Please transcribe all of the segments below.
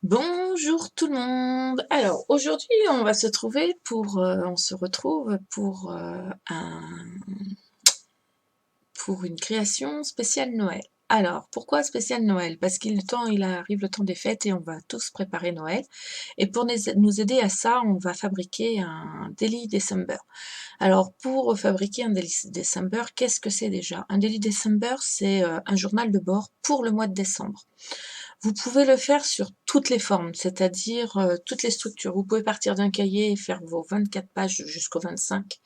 Bonjour tout le monde. Alors aujourd'hui on se retrouve pour une création spéciale Noël. Alors pourquoi spéciale Noël? Parce qu'il arrive le temps des fêtes et on va tous préparer Noël. Et pour nous aider à ça, on va fabriquer un Daily December. Alors pour fabriquer un Daily December, qu'est-ce que c'est déjà? Un Daily December, c'est un journal de bord pour le mois de décembre. Vous pouvez le faire sur toutes les formes, c'est-à-dire toutes les structures. Vous pouvez partir d'un cahier et faire vos 24 pages jusqu'au 25,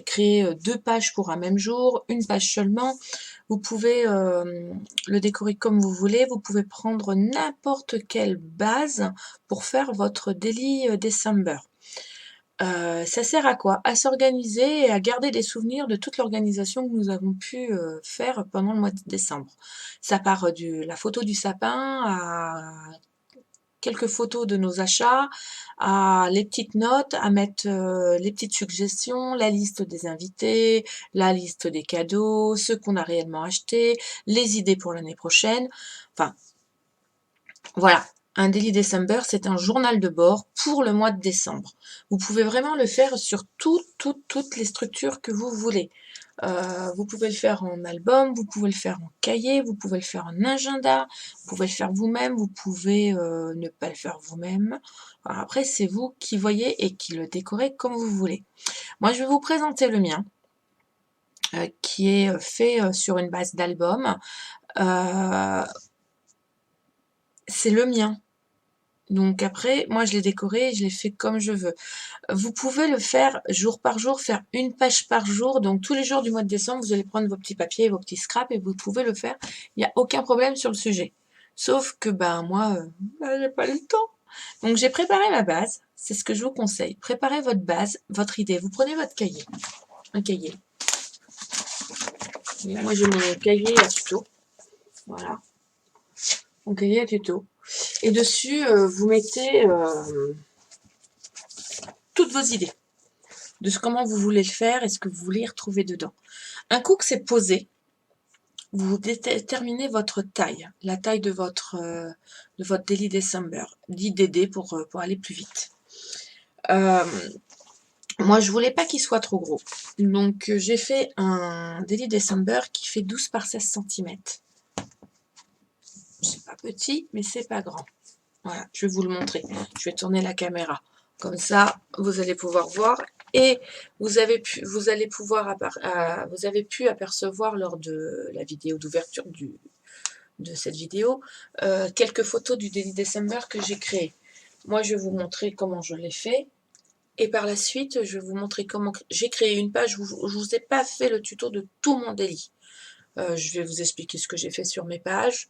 créer 2 pages pour un même jour, une page seulement. Vous pouvez le décorer comme vous voulez. Vous pouvez prendre n'importe quelle base pour faire votre Daily December. Ça sert à quoi? À s'organiser et à garder des souvenirs de toute l'organisation que nous avons pu faire pendant le mois de décembre. Ça part de la photo du sapin à quelques photos de nos achats, à les petites notes, à mettre les petites suggestions, la liste des invités, la liste des cadeaux, ce qu'on a réellement acheté, les idées pour l'année prochaine. Enfin, voilà, un Daily December, c'est un journal de bord pour le mois de décembre. Vous pouvez vraiment le faire sur toutes les structures que vous voulez. Vous pouvez le faire en album, vous pouvez le faire en cahier, vous pouvez le faire en agenda, vous pouvez le faire vous-même, vous pouvez ne pas le faire vous-même. Alors après, c'est vous qui voyez et qui le décorez comme vous voulez. Moi, je vais vous présenter le mien, qui est fait sur une base d'album. C'est le mien. Donc après, moi je l'ai décoré et je l'ai fait comme je veux. Vous pouvez le faire jour par jour, faire une page par jour. Donc tous les jours du mois de décembre, vous allez prendre vos petits papiers, vos petits scraps et vous pouvez le faire. Il n'y a aucun problème sur le sujet. Sauf que moi, j'ai pas eu le temps. Donc j'ai préparé ma base. C'est ce que je vous conseille. Préparez votre base, votre idée. Vous prenez votre cahier. Un cahier. Moi j'ai mon cahier à tuto. Voilà. Mon cahier à tuto. Et dessus, vous mettez toutes vos idées de comment vous voulez le faire et ce que vous voulez retrouver dedans. Un coup que c'est posé, vous déterminez votre taille, la taille de votre Daily December, dit DD pour aller plus vite. Moi, je voulais pas qu'il soit trop gros. Donc, j'ai fait un Daily December qui fait 12 par 16 cm. C'est pas petit, mais c'est pas grand. Voilà, je vais vous le montrer. Je vais tourner la caméra. Comme ça, vous allez pouvoir voir. Et vous avez pu apercevoir lors de la vidéo d'ouverture de cette vidéo quelques photos du Daily December que j'ai créé. Moi, je vais vous montrer comment je l'ai fait. Et par la suite, je vais vous montrer comment j'ai créé une page. Je ne vous ai pas fait le tuto de tout mon daily. Je vais vous expliquer ce que j'ai fait sur mes pages.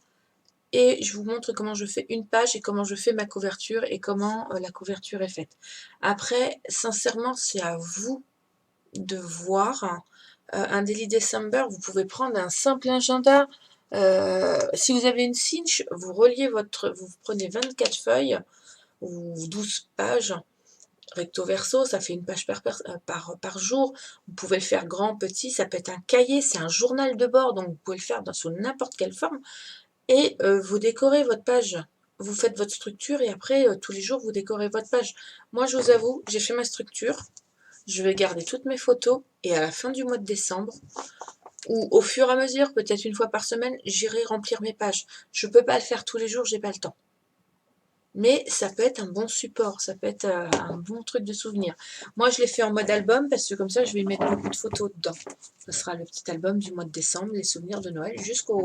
Et je vous montre comment je fais une page et comment je fais ma couverture et comment la couverture est faite. Après, sincèrement, c'est à vous de voir. Un Daily December, vous pouvez prendre un simple agenda. Si vous avez une cinch, vous prenez 24 feuilles ou 12 pages recto verso, ça fait une page par jour. Vous pouvez le faire grand, petit, ça peut être un cahier, c'est un journal de bord, donc vous pouvez le faire sous n'importe quelle forme. Et vous décorez votre page. Vous faites votre structure et après, tous les jours, vous décorez votre page. Moi, je vous avoue, j'ai fait ma structure. Je vais garder toutes mes photos et à la fin du mois de décembre, ou au fur et à mesure, peut-être une fois par semaine, j'irai remplir mes pages. Je ne peux pas le faire tous les jours, j'ai pas le temps. Mais ça peut être un bon support, ça peut être un bon truc de souvenir. Moi, je l'ai fait en mode album parce que comme ça, je vais mettre beaucoup de photos dedans. Ce sera le petit album du mois de décembre, les souvenirs de Noël, jusqu'au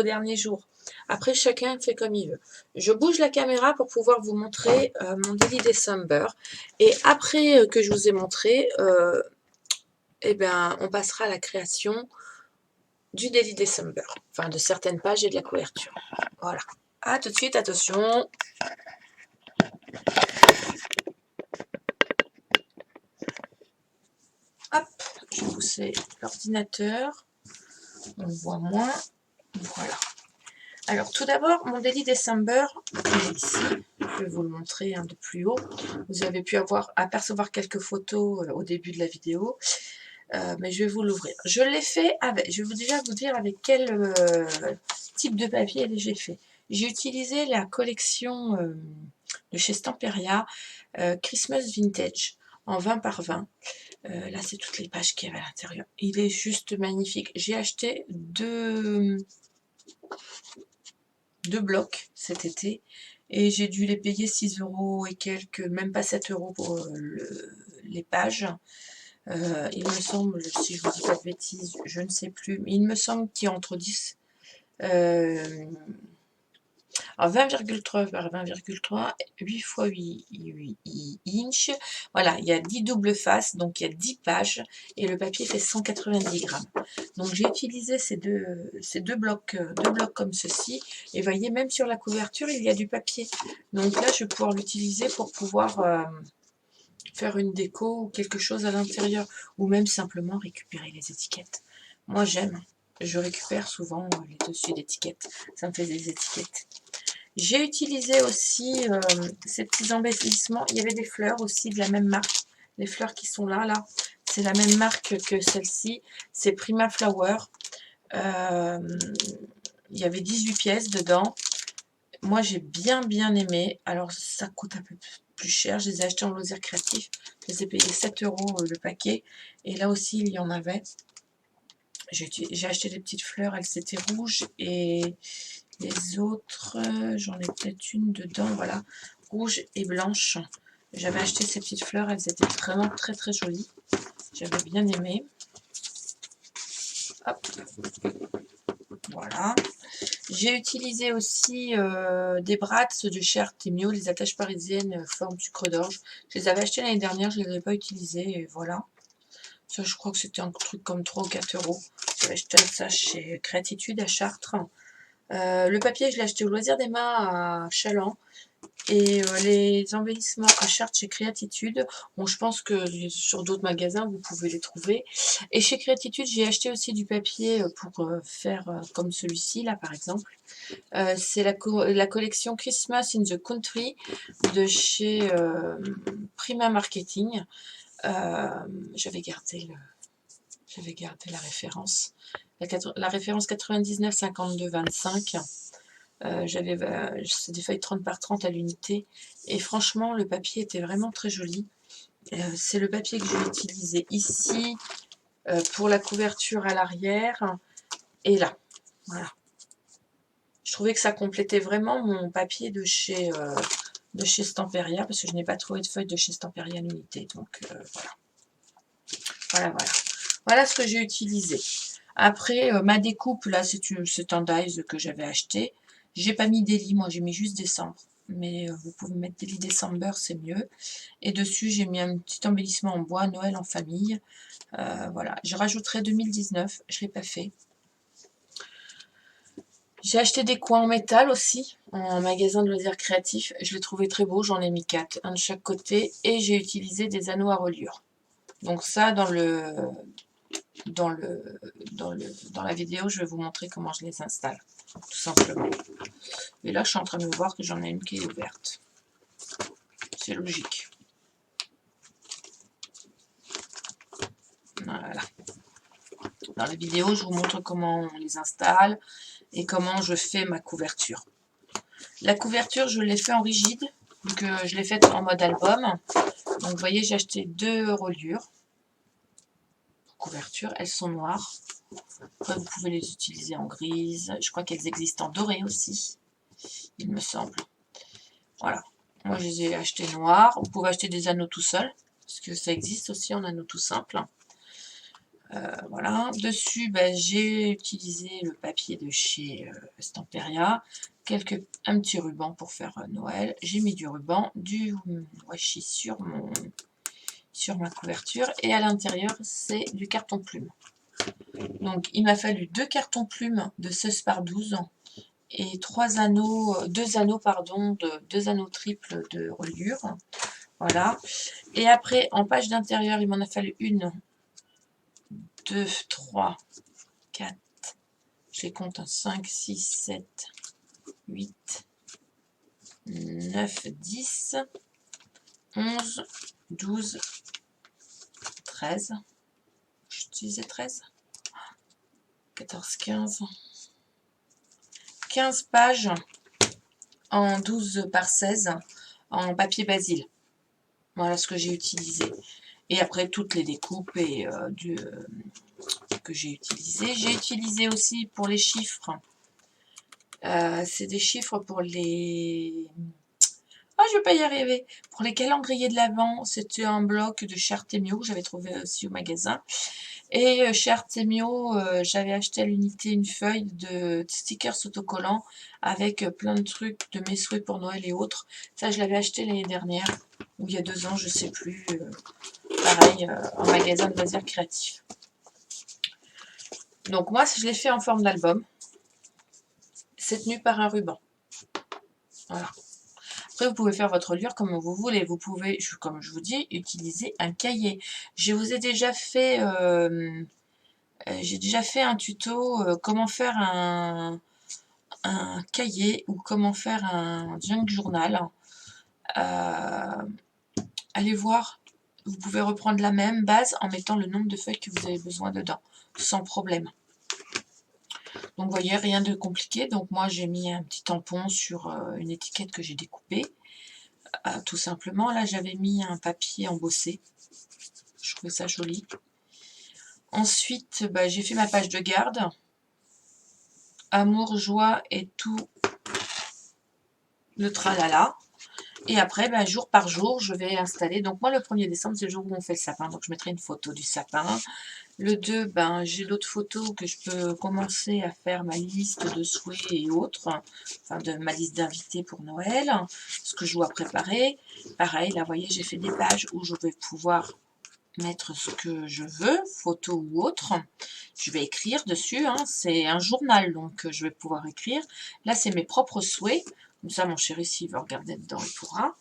dernier jour. Après, chacun fait comme il veut. Je bouge la caméra pour pouvoir vous montrer mon Daily December. Et après que je vous ai montré, on passera à la création du Daily December. Enfin, de certaines pages et de la couverture. Voilà. À tout de suite, attention. Hop, je vais pousser l'ordinateur. On le voit moins. Voilà. Alors, tout d'abord, mon Daily December, il est ici. Je vais vous le montrer de plus haut. Vous avez pu apercevoir quelques photos au début de la vidéo. Mais je vais vous l'ouvrir. Je l'ai fait avec, je vais déjà vous dire avec quel type de papier j'ai fait. J'ai utilisé la collection de chez Stamperia, Christmas Vintage, en 20 par 20. Là, c'est toutes les pages qu'il y avait à l'intérieur. Il est juste magnifique. J'ai acheté deux blocs cet été et j'ai dû les payer 6 € et quelques, même pas 7 € pour les pages. Il me semble, si je vous dis pas de bêtises, je ne sais plus, mais il me semble qu'il y a entre 10, alors 20,3 par 20,3, 8 x 8 inches. Voilà, il y a 10 doubles faces, donc il y a 10 pages, et le papier fait 190 grammes. Donc j'ai utilisé ces deux blocs comme ceci, et voyez, même sur la couverture, il y a du papier. Donc là, je vais pouvoir l'utiliser pour pouvoir faire une déco ou quelque chose à l'intérieur, ou même simplement récupérer les étiquettes. Moi, j'aime. Je récupère souvent les dessus d'étiquettes. Ça me fait des étiquettes. J'ai utilisé aussi ces petits embellissements. Il y avait des fleurs aussi de la même marque. Les fleurs qui sont là, c'est la même marque que celle-ci. C'est Prima Flower. Il y avait 18 pièces dedans. Moi, j'ai bien aimé. Alors, ça coûte un peu plus cher. Je les ai achetés en loisir créatif. Je les ai payés 7 € le paquet. Et là aussi, il y en avait. J'ai acheté des petites fleurs. Elles étaient rouges et les autres, j'en ai peut-être une dedans, voilà, rouge et blanche. J'avais acheté ces petites fleurs, elles étaient vraiment très jolies. J'avais bien aimé. Hop, voilà. J'ai utilisé aussi des brats de chez Artemio, les attaches parisiennes forme sucre d'orge. Je les avais achetées l'année dernière, je ne les ai pas utilisées, et voilà. Ça, je crois que c'était un truc comme 3 ou 4 €. J'avais acheté ça chez Créatitude à Chartres. Le papier, je l'ai acheté au Loisir des Mains à Chaland. Et les embellissements à Chartres chez Créatitude, bon, je pense que sur d'autres magasins, vous pouvez les trouver. Et chez Créatitude, j'ai acheté aussi du papier pour faire comme celui-ci, là, par exemple. C'est la collection Christmas in the Country de chez Prima Marketing. J'avais gardé la référence. La référence 99 52 25. C'est des feuilles 30 par 30 à l'unité. Et franchement, le papier était vraiment très joli. C'est le papier que j'ai utilisé ici pour la couverture à l'arrière et là. Voilà. Je trouvais que ça complétait vraiment mon papier de chez Stamperia, parce que je n'ai pas trouvé de feuilles de chez Stamperia à l'unité. Donc voilà. Voilà ce que j'ai utilisé. Après, ma découpe, là, c'est un dies que j'avais acheté. J'ai pas mis Daily, moi j'ai mis juste décembre. Mais vous pouvez mettre Daily December, c'est mieux. Et dessus, j'ai mis un petit embellissement en bois, Noël en famille. Voilà, je rajouterai 2019, je ne l'ai pas fait. J'ai acheté des coins en métal aussi, en magasin de loisirs créatifs. Je l'ai trouvé très beau, j'en ai mis 4, un de chaque côté. Et j'ai utilisé des anneaux à reliure. Donc ça, dans la vidéo, je vais vous montrer comment je les installe, tout simplement. Et là, je suis en train de voir que j'en ai une qui est ouverte. C'est logique. Voilà. Dans la vidéo, je vous montre comment on les installe et comment je fais ma couverture. La couverture, je l'ai fait en rigide, donc je l'ai faite en mode album. Donc vous voyez, j'ai acheté 2 reliures. Couverture, elles sont noires. Après, vous pouvez les utiliser en grise. Je crois qu'elles existent en doré aussi, il me semble. Voilà. Moi, je les ai achetées noires. Vous pouvez acheter des anneaux tout seuls, parce que ça existe aussi en anneaux tout simples. Voilà. Dessus, j'ai utilisé le papier de chez Stamperia. Un petit ruban pour faire Noël. J'ai mis du ruban, du washi sur ma couverture. Et à l'intérieur, c'est du carton plume. Donc, il m'a fallu 2 cartons plumes de 16 par 12 et 2 anneaux triples de reliure. Voilà. Et après, en page d'intérieur, il m'en a fallu 1, 2, 3, 4, je les compte, 5, 6, 7, 8, 9, 10, 11, 12, 13. J'utilisais 13, 14, 15 pages en 12 par 16 en papier basil. Voilà ce que j'ai utilisé. Et après, toutes les découpes que j'ai utilisées. J'ai utilisé aussi pour les chiffres. C'est des chiffres pour les... Ah, je vais pas y arriver. Pour les calendriers de l'Avent, c'était un bloc de chez Artemio que j'avais trouvé aussi au magasin. Et chez Artemio, j'avais acheté à l'unité une feuille de stickers autocollants avec plein de trucs de mes souhaits pour Noël et autres. Ça, je l'avais acheté l'année dernière, ou il y a 2 ans, je sais plus. Pareil, en magasin de loisirs créatifs. Donc moi, je l'ai fait en forme d'album. C'est tenu par un ruban. Voilà. Après, vous pouvez faire votre lure comme vous voulez. Vous pouvez, comme je vous dis, utiliser un cahier. Je vous ai déjà fait... j'ai déjà fait un tuto comment faire un cahier ou comment faire un junk journal. Allez voir, vous pouvez reprendre la même base en mettant le nombre de feuilles que vous avez besoin dedans, sans problème. Donc vous voyez, rien de compliqué. Donc moi j'ai mis un petit tampon sur une étiquette que j'ai découpée. Tout simplement, là j'avais mis un papier embossé. Je trouvais ça joli. Ensuite, j'ai fait ma page de garde. Amour, joie et tout le tralala. Et après, jour par jour, je vais installer. Donc moi, le 1er décembre, c'est le jour où on fait le sapin. Donc je mettrai une photo du sapin. Le 2, j'ai d'autres photos que je peux commencer à faire ma liste de souhaits et autres. Enfin, de ma liste d'invités pour Noël. Ce que je dois préparer. Pareil, là, vous voyez, j'ai fait des pages où je vais pouvoir mettre ce que je veux, photo ou autre. Je vais écrire dessus, hein. C'est un journal, donc je vais pouvoir écrire. Là, c'est mes propres souhaits. Comme ça, mon chéri, s'il veut regarder dedans, il pourra.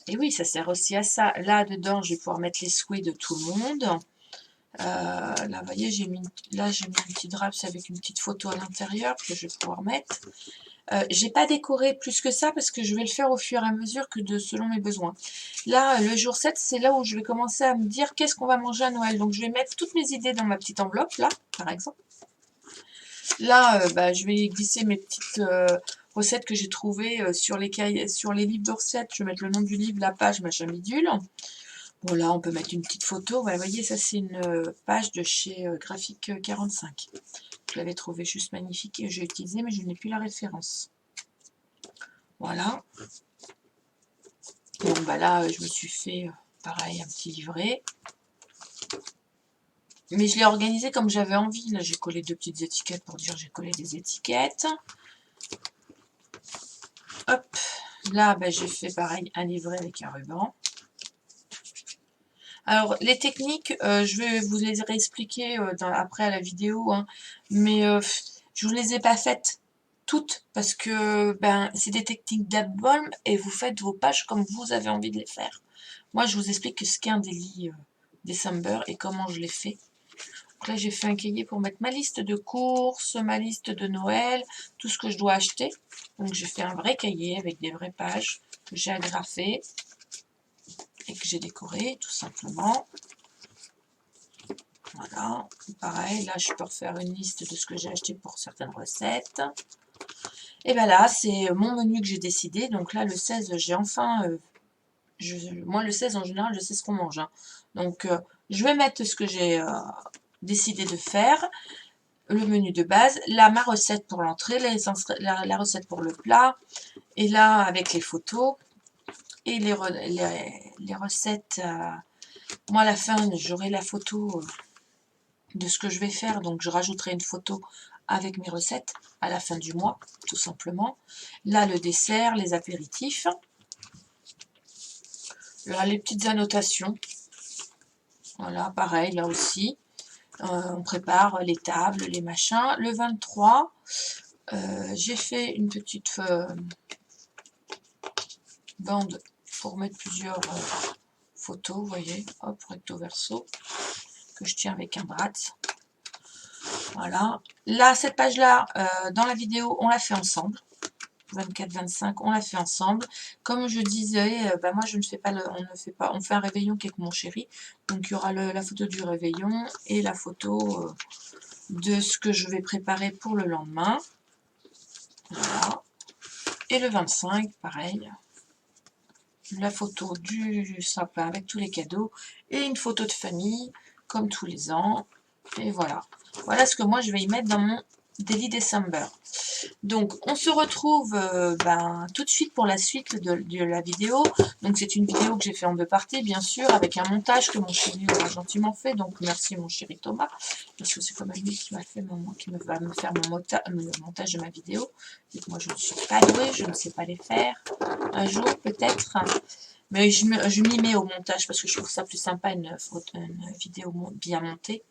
Et oui, ça sert aussi à ça. Là, dedans, je vais pouvoir mettre les souhaits de tout le monde. Là, vous voyez, j'ai mis un petit draps avec une petite photo à l'intérieur que je vais pouvoir mettre. J'ai pas décoré plus que ça parce que je vais le faire au fur et à mesure que selon mes besoins. Là, le jour 7, c'est là où je vais commencer à me dire qu'est-ce qu'on va manger à Noël. Donc, je vais mettre toutes mes idées dans ma petite enveloppe, là, par exemple. Là, je vais glisser mes petites recettes que j'ai trouvées sur les livres de recettes. Je vais mettre le nom du livre, la page, machin bidule. Bon, là, on peut mettre une petite photo. Voilà, vous voyez, ça, c'est une page de chez Graphique 45. Je l'avais trouvé juste magnifique et j'ai utilisé, mais je n'ai plus la référence. Voilà. Donc là, je me suis fait, pareil, un petit livret. Mais je l'ai organisé comme j'avais envie. Là, j'ai collé 2 petites étiquettes pour dire j'ai collé des étiquettes. Hop. Là, j'ai fait pareil, un livret avec un ruban. Alors, les techniques, je vais vous les réexpliquer après à la vidéo. Hein, mais je ne vous les ai pas faites toutes parce que c'est des techniques d'album et vous faites vos pages comme vous avez envie de les faire. Moi, je vous explique ce qu'est un daily December et comment je l'ai fait. Donc là, j'ai fait un cahier pour mettre ma liste de courses, ma liste de Noël, tout ce que je dois acheter. Donc, j'ai fait un vrai cahier avec des vraies pages que j'ai agrafées et que j'ai décoré tout simplement. Voilà, pareil, là, je peux refaire une liste de ce que j'ai acheté pour certaines recettes. Et là, c'est mon menu que j'ai décidé. Donc là, le 16, j'ai enfin... moi, le 16, en général, je sais ce qu'on mange. Hein. Donc, je vais mettre ce que j'ai décidé de faire. Le menu de base. Là, ma recette pour l'entrée. La recette pour le plat. Et là, avec les photos. Et les recettes. Moi, à la fin, j'aurai la photo de ce que je vais faire. Donc, je rajouterai une photo avec mes recettes à la fin du mois, tout simplement. Là, le dessert, les apéritifs. Là, les petites annotations. Voilà, pareil, là aussi. On prépare les tables, les machins. Le 23, j'ai fait une petite bande pour mettre plusieurs photos, vous voyez, hop, recto verso, que je tiens avec un brat. Voilà. Là, cette page-là, dans la vidéo, on l'a fait ensemble. 24-25, on l'a fait ensemble. Comme je disais, moi je ne fais pas on fait un réveillon qui est avec mon chéri. Donc il y aura la photo du réveillon et la photo de ce que je vais préparer pour le lendemain. Voilà. Et le 25, pareil, la photo du sapin avec tous les cadeaux et une photo de famille, comme tous les ans. Et voilà. Voilà ce que moi je vais y mettre dans mon Daily December. Donc, on se retrouve tout de suite pour la suite de la vidéo. Donc, c'est une vidéo que j'ai fait en 2 parties, bien sûr, avec un montage que mon chéri a gentiment fait. Donc, merci mon chéri Thomas, parce que c'est quand même lui qui va me faire le montage de ma vidéo. Et moi, je ne suis pas douée, je ne sais pas les faire. Un jour, peut-être. Mais je m'y mets au montage parce que je trouve ça plus sympa, une vidéo bien montée.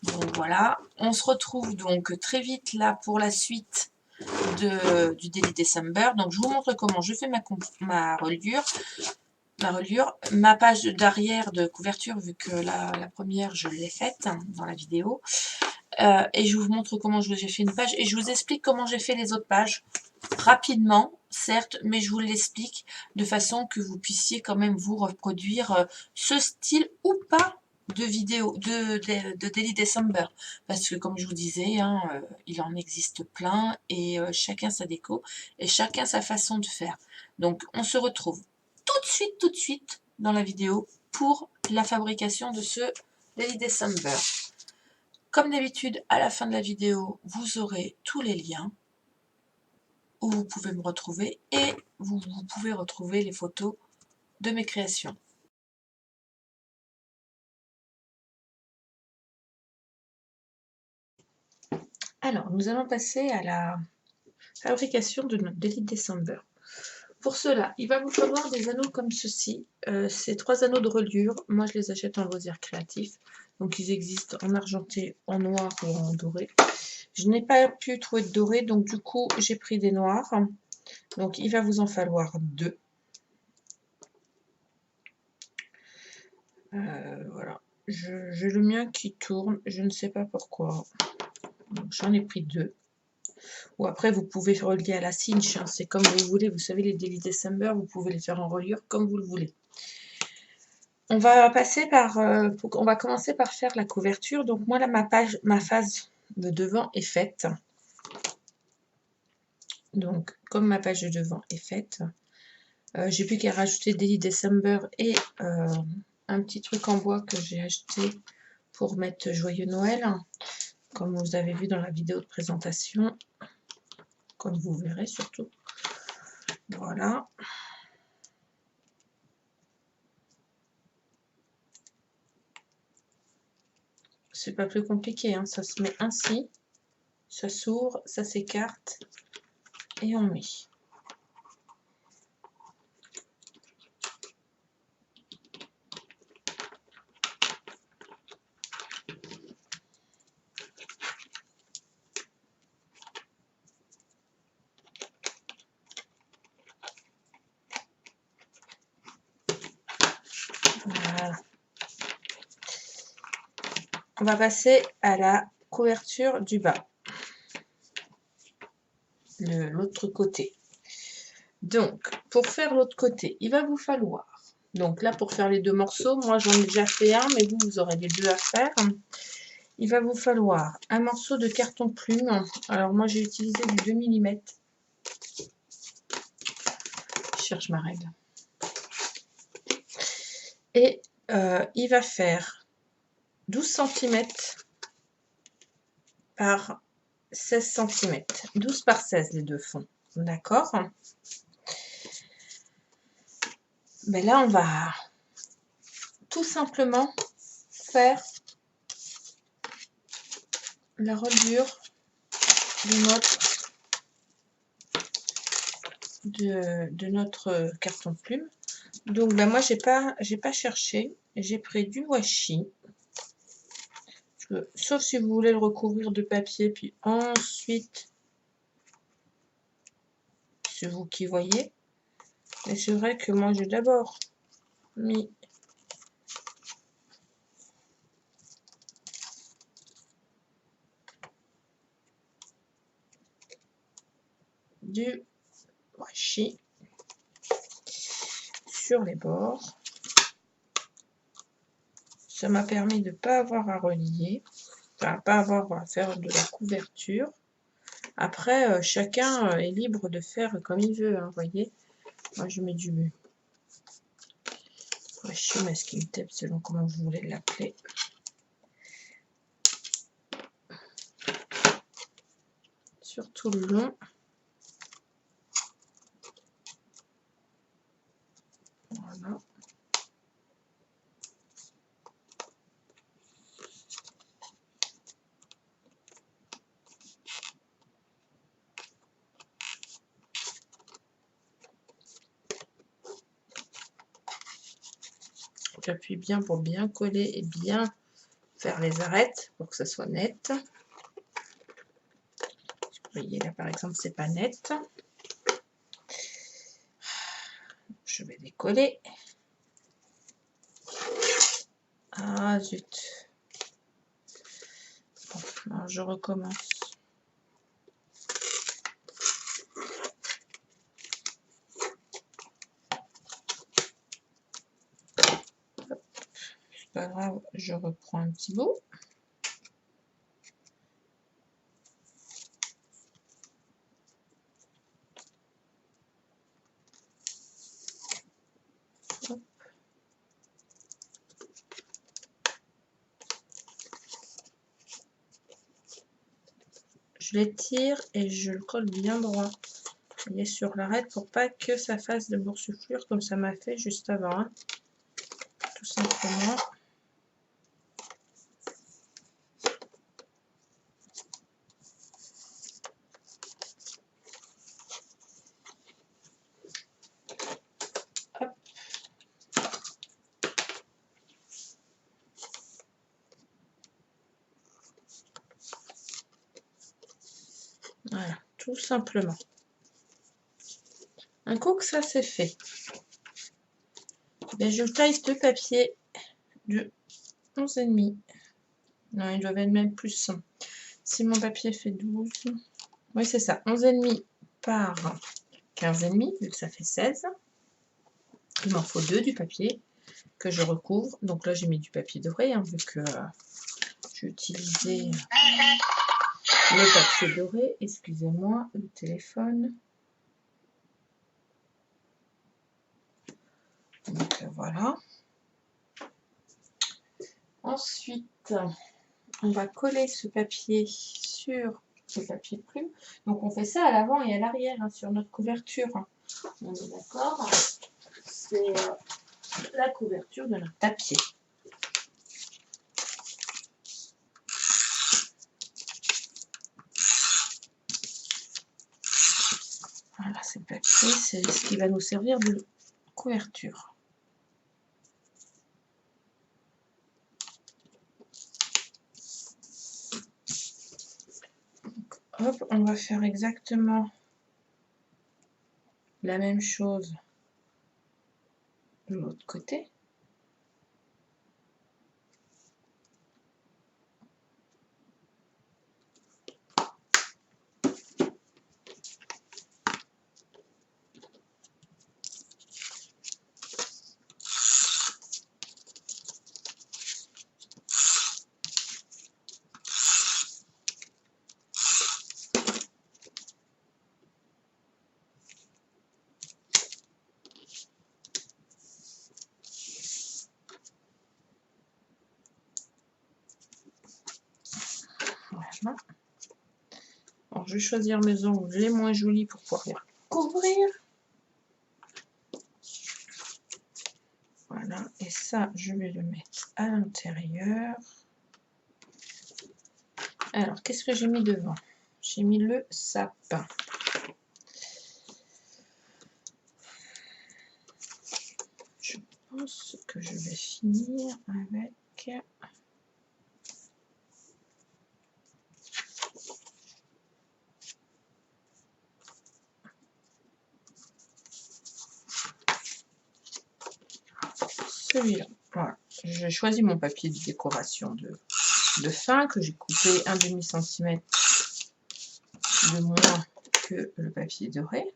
Donc, voilà. On se retrouve donc très vite là pour la suite du Daily December. Donc je vous montre comment je fais ma reliure, ma page d'arrière de couverture, vu que la première je l'ai faite dans la vidéo. Et je vous montre comment j'ai fait une page et je vous explique comment j'ai fait les autres pages rapidement, certes, mais je vous l'explique de façon que vous puissiez quand même vous reproduire ce style ou pas de vidéo de Daily December, parce que comme je vous disais, hein, il en existe plein et chacun sa déco et chacun sa façon de faire. Donc on se retrouve tout de suite dans la vidéo pour la fabrication de ce Daily December. Comme d'habitude, à la fin de la vidéo, vous aurez tous les liens où vous pouvez me retrouver et vous pouvez retrouver les photos de mes créations. Alors, nous allons passer à la fabrication de notre Daily December. Pour cela, il va vous falloir des anneaux comme ceci. C'est 3 anneaux de reliure. Moi, je les achète en loisirs créatifs. Donc, ils existent en argenté, en noir ou en doré. Je n'ai pas pu trouver de doré, donc du coup, j'ai pris des noirs. Donc, il va vous en falloir 2. Voilà. J'ai le mien qui tourne, je ne sais pas pourquoi. J'en ai pris 2. Ou après, vous pouvez relier à la cinch, hein, c'est comme vous voulez. Vous savez, les Daily December, vous pouvez les faire en reliure comme vous le voulez. On va commencer par faire la couverture. Donc moi là, ma phase de devant est faite. Donc comme ma page de devant est faite, j'ai plus qu'à rajouter Daily December et un petit truc en bois que j'ai acheté pour mettre Joyeux Noël, comme vous avez vu dans la vidéo de présentation, comme vous verrez surtout. Voilà. C'est pas plus compliqué, hein. Ça se met ainsi, ça s'ouvre, ça s'écarte et on met. Voilà. On va passer à la couverture du bas, de l'autre côté. Donc, pour faire l'autre côté, il va vous falloir, donc là pour faire les 2 morceaux, moi j'en ai déjà fait un, mais vous aurez les 2 à faire. Il va vous falloir un morceau de carton plume. Alors moi j'ai utilisé du 2 mm. Je cherche ma règle. Et il va faire 12 cm par 16 cm. 12 par 16 les deux fonds. D'accord? Mais là, on va tout simplement faire la reliure de notre carton plume. Donc, moi, j'ai pas cherché. J'ai pris du washi. Sauf si vous voulez le recouvrir de papier, puis ensuite, c'est vous qui voyez. Mais c'est vrai que moi, j'ai d'abord mis du washi sur les bords. Ça m'a permis de ne pas avoir à relier, enfin pas avoir à faire de la couverture. Après, chacun est libre de faire comme il veut, hein, vous voyez. Moi, je mets du washi masking tape, selon comment vous voulez l'appeler. Sur tout le long. Voilà. J'appuie bien pour bien coller et bien faire les arêtes pour que ça soit net. Vous voyez là par exemple c'est pas net. Je vais décoller. Ah zut. Bon, alors je recommence. C'est pas grave, je reprends un petit bout. Hop. Je l'étire et je le colle bien droit. Vous voyez, sur l'arête pour pas que ça fasse de boursouflure comme ça m'a fait juste avant. Hein. Tout simplement. Hop. Voilà, tout simplement. Un coup que ça c'est fait, ben je taille deux papiers de 11,5. Non, ils doivent être même plus. Si mon papier fait 12, oui c'est ça, 11,5 par 15,5, vu que ça fait 16. Il m'en faut 2 du papier que je recouvre. Donc là j'ai mis du papier doré, hein, vu que j'ai utilisé le papier doré. Excusez-moi, le téléphone. Donc voilà. Ensuite, on va coller ce papier sur le papier de plume. Donc on fait ça à l'avant et à l'arrière, hein, sur notre couverture. On est d'accord? C'est la couverture de notre papier. Voilà, c'est le papier, c'est ce qui va nous servir de couverture. Hop, on va faire exactement la même chose de l'autre côté. Voilà. Alors, je vais choisir mes ongles les moins jolis pour pouvoir les couvrir. Voilà, et ça, je vais le mettre à l'intérieur. Alors, qu'est-ce que j'ai mis devant? J'ai mis le sapin. Je pense que je vais finir avec... celui-là. Voilà. J'ai choisi mon papier de décoration de fin que j'ai coupé 1,5 cm de moins que le papier doré.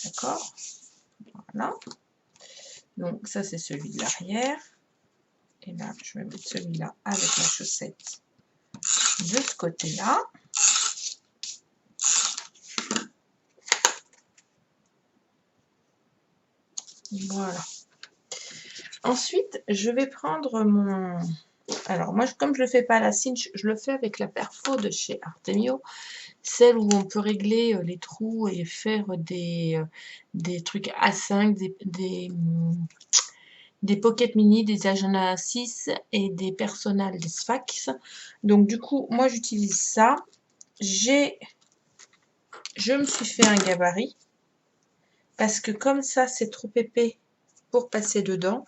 D'accord. Voilà. Donc ça c'est celui de l'arrière. Et là je vais mettre celui-là avec la chaussette de ce côté-là. Voilà. Ensuite, je vais prendre mon... Alors, moi, comme je ne le fais pas à la cinch, je le fais avec la perfo de chez Artemio. Celle où on peut régler les trous et faire des trucs A5, des pocket mini, des agendas A6 et des personnels, des Sfax. Donc, du coup, moi, j'utilise ça. Je me suis fait un gabarit parce que comme ça, c'est trop épais pour passer dedans.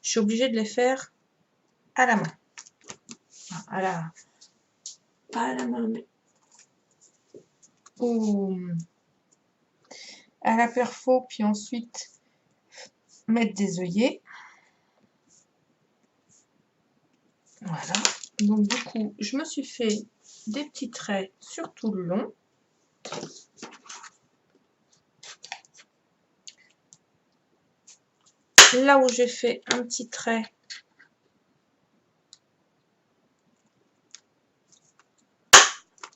Je suis obligée de les faire à la main. Pas à la main, mais à la perfo, puis ensuite mettre des œillets. Voilà. Donc du coup, je me suis fait des petits traits sur tout le long. Là où j'ai fait un petit trait,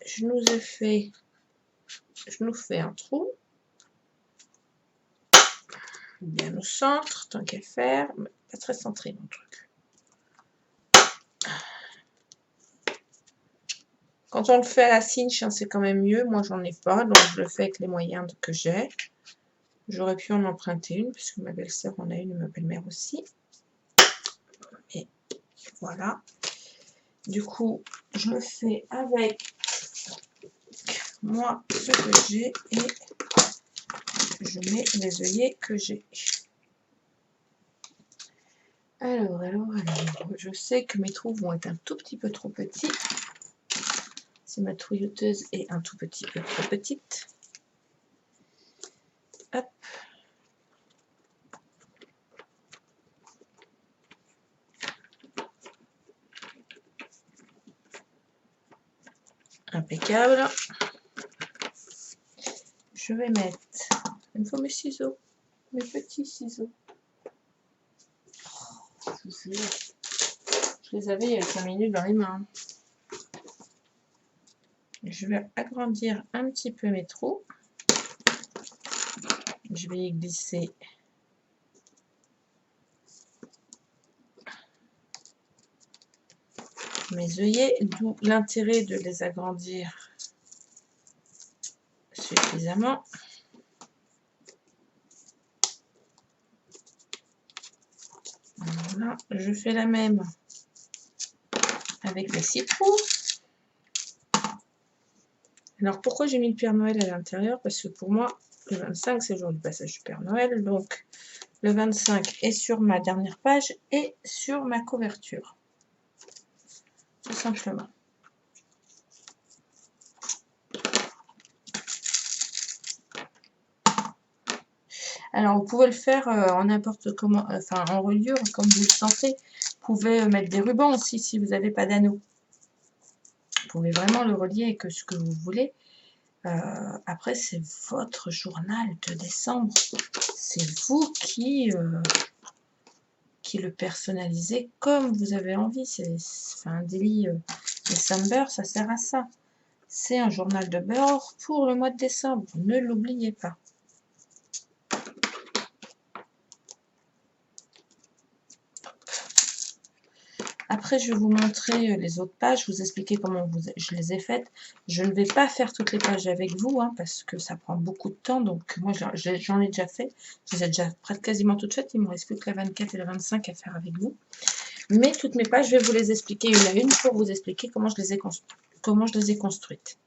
je nous fais un trou. Bien au centre, tant qu'à faire. Mais pas très centré mon truc. Quand on le fait à la cinch, hein, c'est quand même mieux. Moi, j'en ai pas, donc je le fais avec les moyens que j'ai. J'aurais pu en emprunter une, puisque ma belle-sœur en a une et ma belle-mère aussi. Et voilà. Du coup, je le fais avec moi ce que j'ai et je mets les œillets que j'ai. Alors, je sais que mes trous vont être un tout petit peu trop petits. Si ma trouilleuse est un tout petit peu trop petite. Hop. Impeccable. Je vais mettre... Il me faut mes ciseaux. Mes petits ciseaux. Je les avais il y a 5 minutes dans les mains. Je vais agrandir un petit peu mes trous. Je vais y glisser mes œillets, d'où l'intérêt de les agrandir suffisamment. Voilà, je fais la même avec les 6 trous. Alors pourquoi j'ai mis le Père Noël à l'intérieur? Parce que pour moi, le 25 c'est le jour du passage du Père Noël, donc le 25 est sur ma dernière page et sur ma couverture. Tout simplement. Alors vous pouvez le faire en n'importe comment, enfin en reliure comme vous le sentez. Vous pouvez mettre des rubans aussi si vous n'avez pas d'anneau. Vous pouvez vraiment le relier que ce que vous voulez. Après, c'est votre journal de décembre. C'est vous qui le personnalisez comme vous avez envie. C'est un daily December, ça sert à ça. C'est un journal de bord pour le mois de décembre. Ne l'oubliez pas. Après, je vais vous montrer les autres pages, vous expliquer comment je les ai faites. Je ne vais pas faire toutes les pages avec vous, hein, parce que ça prend beaucoup de temps. Donc, moi, j'en ai déjà fait. Je les ai déjà quasiment toutes faites. Il ne me reste plus que la 24 et la 25 à faire avec vous. Mais toutes mes pages, je vais vous les expliquer une à une pour vous expliquer comment je les ai construites.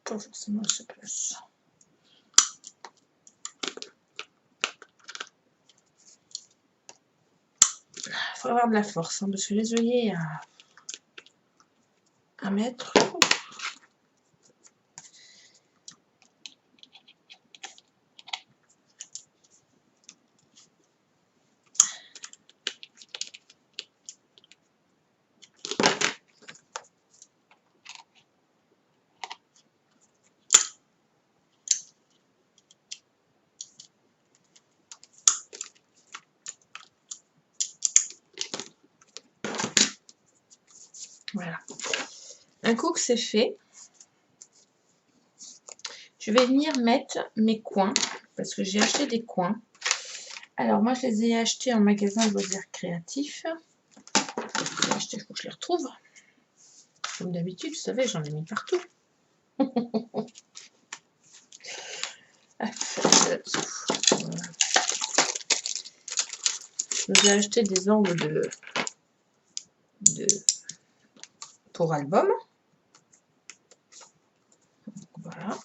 Pas forcément à sa place. Il faut avoir de la force, hein, parce que les œillets à mettre. Un coup que c'est fait, je vais venir mettre mes coins, parce que j'ai acheté des coins. Alors moi, je les ai achetés en magasin de loisirs créatifs. J'ai acheté, il faut que je les retrouve. Comme d'habitude, vous savez, j'en ai mis partout. J'ai acheté des angles pour album. Voilà.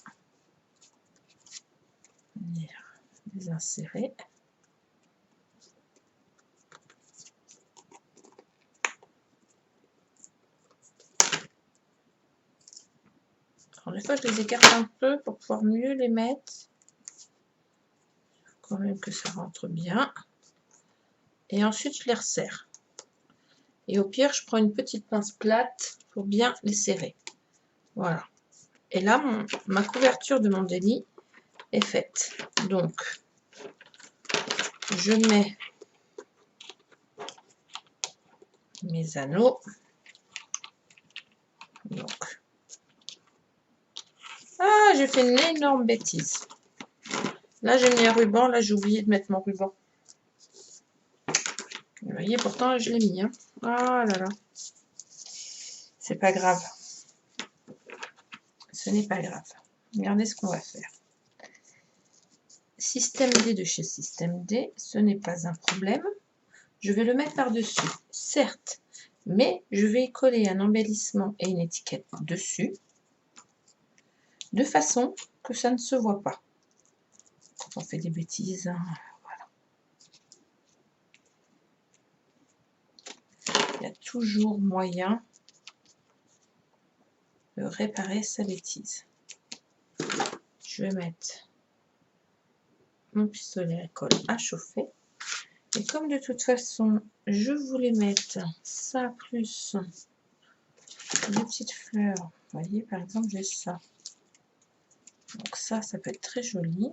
Les insérer. Alors, des fois, je les écarte un peu pour pouvoir mieux les mettre. Quand même que ça rentre bien. Et ensuite, je les resserre. Et au pire, je prends une petite pince plate pour bien les serrer. Voilà. Et là, ma couverture de mon délit est faite. Donc, je mets mes anneaux. Donc, ah, j'ai fait une énorme bêtise. Là, j'ai mis un ruban. Là, j'ai oublié de mettre mon ruban. Vous voyez, pourtant, je l'ai mis. Hein. Ah là là. C'est pas grave. Ce n'est pas grave. Regardez ce qu'on va faire. Système D de chez Système D, ce n'est pas un problème. Je vais le mettre par-dessus, certes, mais je vais coller un embellissement et une étiquette dessus, de façon que ça ne se voit pas. Quand on fait des bêtises, hein, voilà. Il y a toujours moyen de réparer sa bêtise. Je vais mettre mon pistolet à colle à chauffer. Et comme de toute façon, je voulais mettre ça plus des petites fleurs. Vous voyez, par exemple, j'ai ça. Donc ça peut être très joli.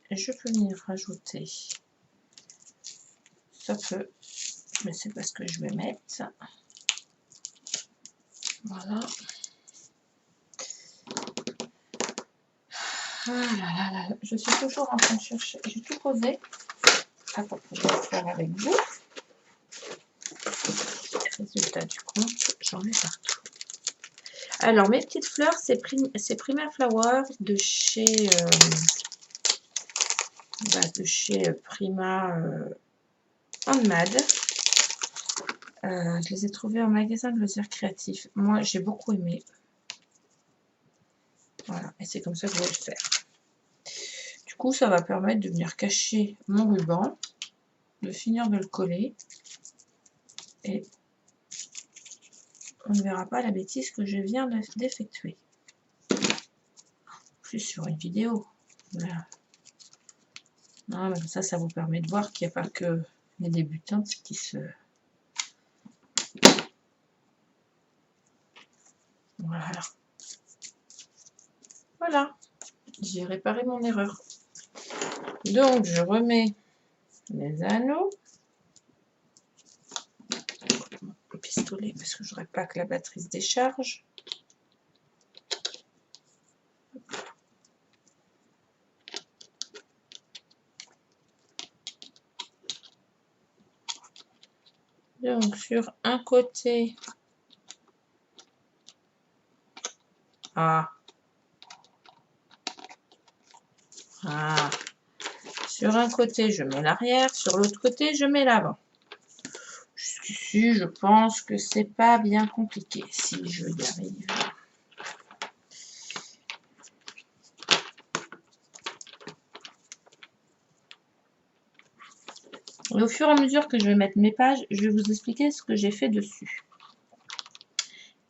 Je peux venir rajouter. Ça peut, mais c'est pas ce que je vais mettre. Voilà. Ah là là là, je suis toujours en train de chercher. J'ai tout posé. Attends, je vais le faire avec vous. Résultat du compte, j'en ai partout. Alors, mes petites fleurs, c'est Prima Flower de chez Prima Handmade. Je les ai trouvées en magasin de loisirs créatifs. Moi, j'ai beaucoup aimé. Voilà, et c'est comme ça que je vais le faire. Du coup, ça va permettre de venir cacher mon ruban, de finir de le coller. Et on ne verra pas la bêtise que je viens d'effectuer. Plus sur une vidéo. Voilà. Non, mais comme ça vous permet de voir qu'il n'y a pas que les débutantes qui se... Voilà. Voilà. J'ai réparé mon erreur. Donc, je remets les anneaux. Le pistolet, parce que je voudrais pas que la batterie se décharge. Donc, sur un côté... Sur un côté, je mets l'arrière. Sur l'autre côté, je mets l'avant. Jusqu'ici, je pense que c'est pas bien compliqué. Si je y arrive. Et au fur et à mesure que je vais mettre mes pages, je vais vous expliquer ce que j'ai fait dessus.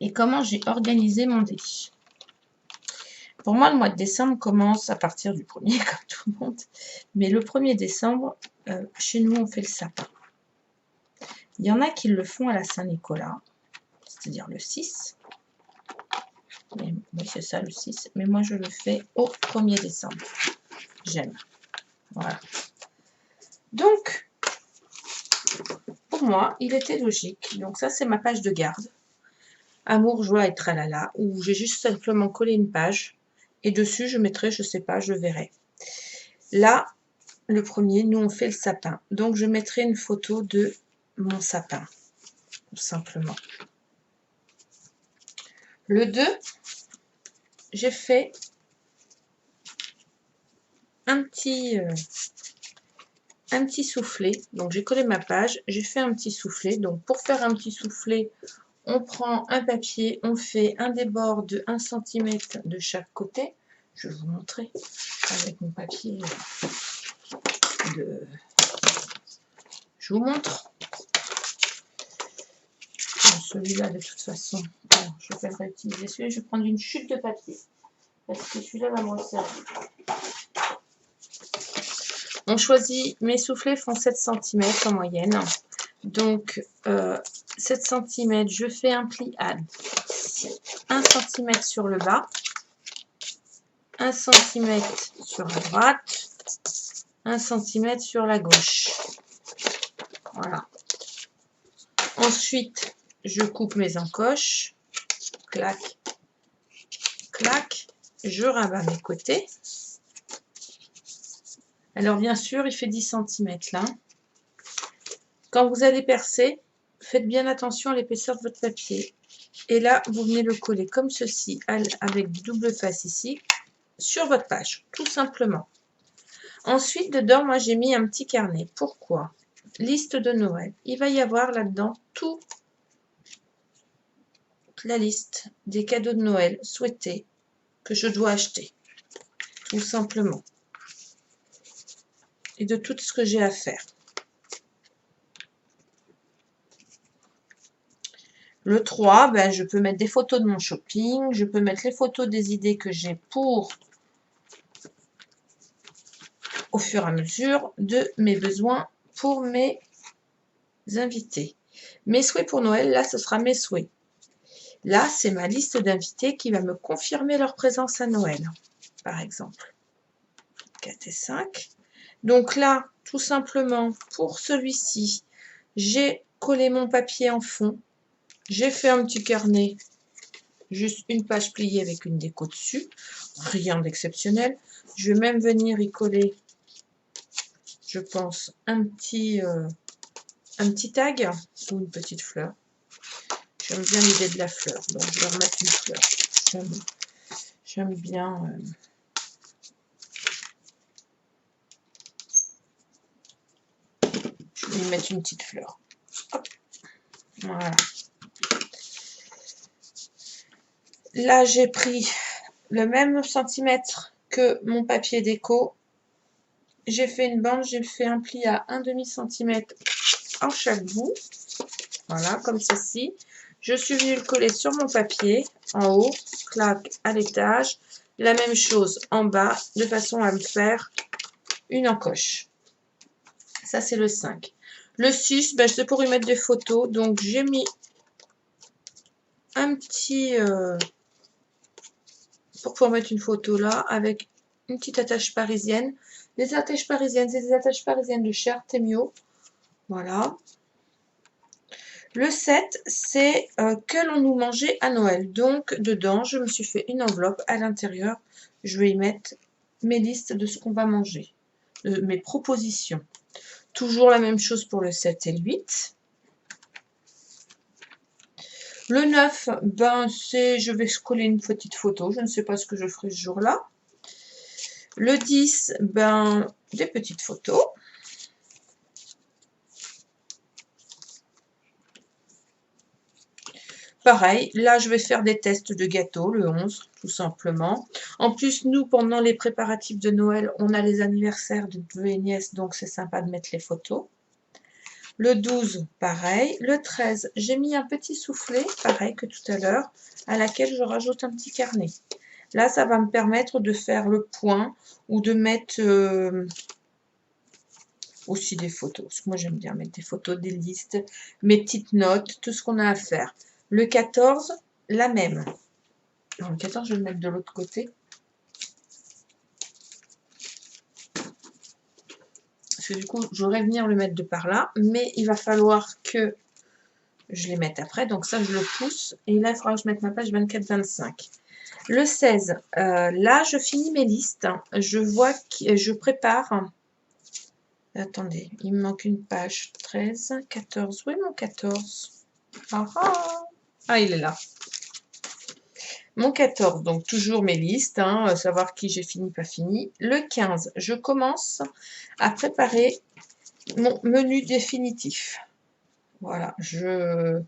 Et comment j'ai organisé mon délit. Pour moi, le mois de décembre commence à partir du 1er, comme tout le monde. Mais le 1er décembre, chez nous, on fait le sapin. Il y en a qui le font à la Saint-Nicolas, c'est-à-dire le 6. Oui, c'est ça, le 6. Mais moi, je le fais au 1er décembre. J'aime. Voilà. Donc, pour moi, il était logique. Donc ça, c'est ma page de garde. amour, joie et tralala, où j'ai juste simplement collé une page et dessus je mettrai, je sais pas, je verrai. Là, le premier, nous on fait le sapin, donc je mettrai une photo de mon sapin, tout simplement. Le 2, j'ai fait un petit soufflet, donc j'ai collé ma page, j'ai fait un petit soufflet. Donc pour faire un petit soufflet, on prend un papier, on fait un débord de 1 cm de chaque côté. Je vais vous montrer avec mon papier de... Je vous montre. Celui-là de toute façon, alors, je vais réutiliser celui-là, je vais prendre une chute de papier parce que celui-là va me servir. On choisit, mes soufflets font 7 cm en moyenne. Donc, 7 cm, je fais un pli à 1 cm sur le bas, 1 cm sur la droite, 1 cm sur la gauche. Voilà. Ensuite, je coupe mes encoches. Clac, clac. Je rabats mes côtés. Alors, bien sûr, il fait 10 cm là. Quand vous allez percer, faites bien attention à l'épaisseur de votre papier. Et là, vous venez le coller comme ceci, avec du double face ici, sur votre page, tout simplement. Ensuite, dedans, moi, j'ai mis un petit carnet. Pourquoi? Liste de Noël. Il va y avoir là-dedans toute la liste des cadeaux de Noël souhaités que je dois acheter, tout simplement. Et de tout ce que j'ai à faire. Le 3, ben, je peux mettre des photos de mon shopping, je peux mettre les photos des idées que j'ai pour, au fur et à mesure, de mes besoins pour mes invités. Mes souhaits pour Noël, là, ce sera mes souhaits. Là, c'est ma liste d'invités qui va me confirmer leur présence à Noël, par exemple. 4 et 5. Donc là, tout simplement, pour celui-ci, j'ai collé mon papier en fond. J'ai fait un petit carnet, juste une page pliée avec une déco dessus. Rien d'exceptionnel. Je vais même venir y coller, je pense, un petit tag ou une petite fleur. J'aime bien l'idée de la fleur, donc je vais remettre une fleur. J'aime bien... je vais y mettre une petite fleur. Hop. Voilà. Là, j'ai pris le même centimètre que mon papier déco. J'ai fait une bande, j'ai fait un pli à 1,5 cm en chaque bout. Voilà, comme ceci. Je suis venue le coller sur mon papier, en haut, clac, à l'étage. La même chose en bas, de façon à me faire une encoche. Ça, c'est le 5. Le 6, ben, c'est pour y mettre des photos. Donc, j'ai mis un petit... pour pouvoir mettre une photo là, avec une petite attache parisienne. Les attaches parisiennes, c'est des attaches parisiennes de chez Artemio. Voilà. Le 7, c'est que l'on-nous mangeait à Noël. Donc, dedans, je me suis fait une enveloppe. À l'intérieur, je vais y mettre mes listes de ce qu'on va manger, mes propositions. Toujours la même chose pour le 7 et le 8. Le 9, ben, je vais coller une petite photo. Je ne sais pas ce que je ferai ce jour-là. Le 10, ben, des petites photos. Pareil, là, je vais faire des tests de gâteaux, le 11, tout simplement. En plus, nous, pendant les préparatifs de Noël, on a les anniversaires de neveux et nièces, donc c'est sympa de mettre les photos. Le 12, pareil. Le 13, j'ai mis un petit soufflet, pareil que tout à l'heure, à laquelle je rajoute un petit carnet. Là, ça va me permettre de faire le point ou de mettre aussi des photos. Parce que moi, j'aime bien mettre des photos, des listes, mes petites notes, tout ce qu'on a à faire. Le 14, la même. Alors, le 14, je vais le mettre de l'autre côté. Parce que du coup, j'aurais venir le mettre de par là. Mais il va falloir que je les mette après. Donc ça, je le pousse. Et là, il faudra que je mette ma page 24-25. Le 16, là, je finis mes listes. Je vois que je prépare. Attendez, il me manque une page. 13, 14. Où est mon 14? Ah, il est là. Mon 14, donc toujours mes listes, savoir qui j'ai fini, pas fini. Le 15, je commence à préparer mon menu définitif. Voilà, je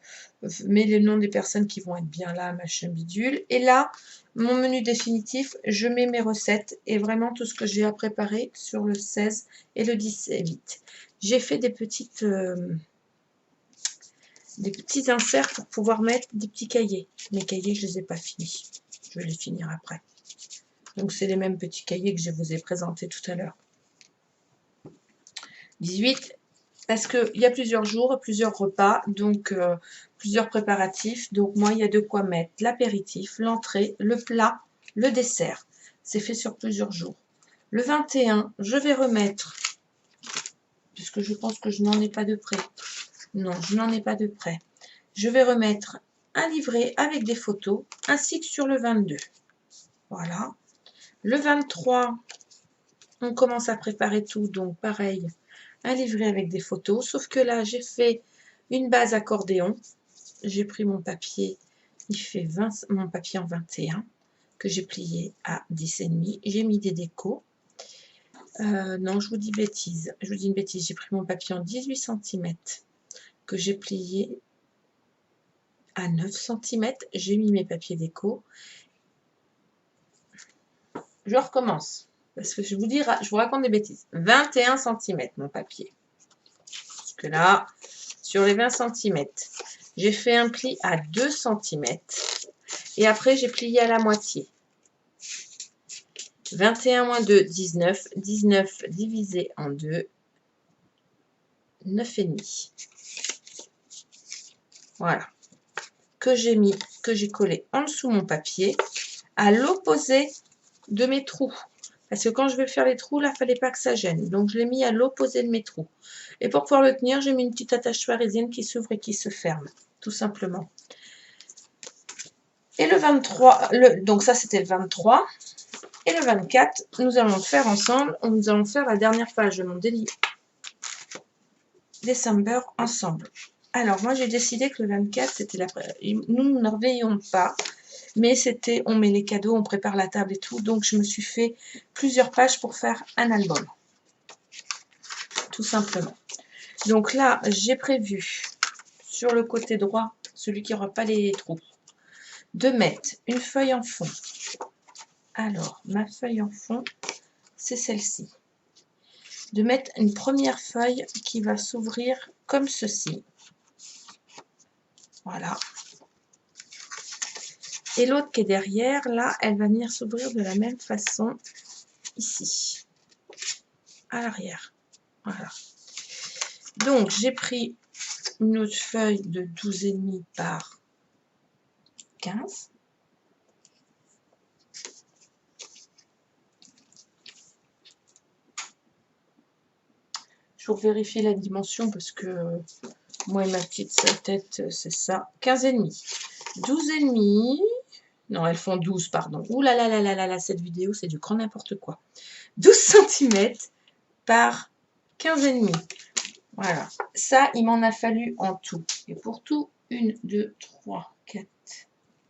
mets les noms des personnes qui vont être bien là, machin bidule. Et là, mon menu définitif, je mets mes recettes et vraiment tout ce que j'ai à préparer sur le 16 et le 18. J'ai fait des petits inserts pour pouvoir mettre des petits cahiers. Mes cahiers, je ne les ai pas finis. Je vais les finir après. Donc, c'est les mêmes petits cahiers que je vous ai présentés tout à l'heure. 18, parce qu'il y a plusieurs jours, plusieurs repas, donc plusieurs préparatifs. Donc, moi, il y a de quoi mettre l'apéritif, l'entrée, le plat, le dessert. C'est fait sur plusieurs jours. Le 21, je vais remettre, puisque je pense que je n'en ai pas de près. Non, je n'en ai pas de près. Je vais remettre un livret avec des photos, ainsi que sur le 22. Voilà. Le 23, on commence à préparer tout, donc pareil, un livret avec des photos, sauf que là, j'ai fait une base accordéon. J'ai pris mon papier, il fait 20, mon papier en 21, que j'ai plié à 10,5. J'ai mis des décos. Non, je vous dis bêtise. Je vous dis une bêtise. J'ai pris mon papier en 18 cm, que j'ai plié à 9 cm. J'ai mis mes papiers déco. Je recommence. Parce que je vous raconte des bêtises. 21 cm mon papier. Parce que là, sur les 20 cm, j'ai fait un pli à 2 cm. Et après, j'ai plié à la moitié. 21 moins 2, 19. 19 divisé en 2, 9,5. Voilà. Que j'ai collé en dessous mon papier, à l'opposé de mes trous. Parce que quand je vais faire les trous, là, il ne fallait pas que ça gêne. Donc, je l'ai mis à l'opposé de mes trous. Et pour pouvoir le tenir, j'ai mis une petite attache parisienne qui s'ouvre et qui se ferme. Tout simplement. Et le 23, donc ça, c'était le 23. Et le 24, nous allons le faire ensemble. Nous allons faire la dernière page de mon Daily December ensemble. Alors, moi, j'ai décidé que le 24, c'était nous ne réveillons pas. Mais c'était, on met les cadeaux, on prépare la table et tout. Donc, je me suis fait plusieurs pages pour faire un album. Tout simplement. Donc là, j'ai prévu sur le côté droit, celui qui n'aura pas les trous, de mettre une feuille en fond. Alors, ma feuille en fond, c'est celle-ci. De mettre une première feuille qui va s'ouvrir comme ceci. Voilà. Et l'autre qui est derrière, là, elle va venir s'ouvrir de la même façon, ici, à l'arrière. Voilà. Donc, j'ai pris une autre feuille de 12,5 par 15. Je vérifie la dimension parce que moi et ma petite tête, c'est ça. 15,5. 12,5. Non, elles font 12, pardon. Ouh là là là là là là, cette vidéo, c'est du grand n'importe quoi. 12 cm par 15,5. Voilà. Ça, il m'en a fallu en tout. Et pour tout, 1, 2, 3, 4,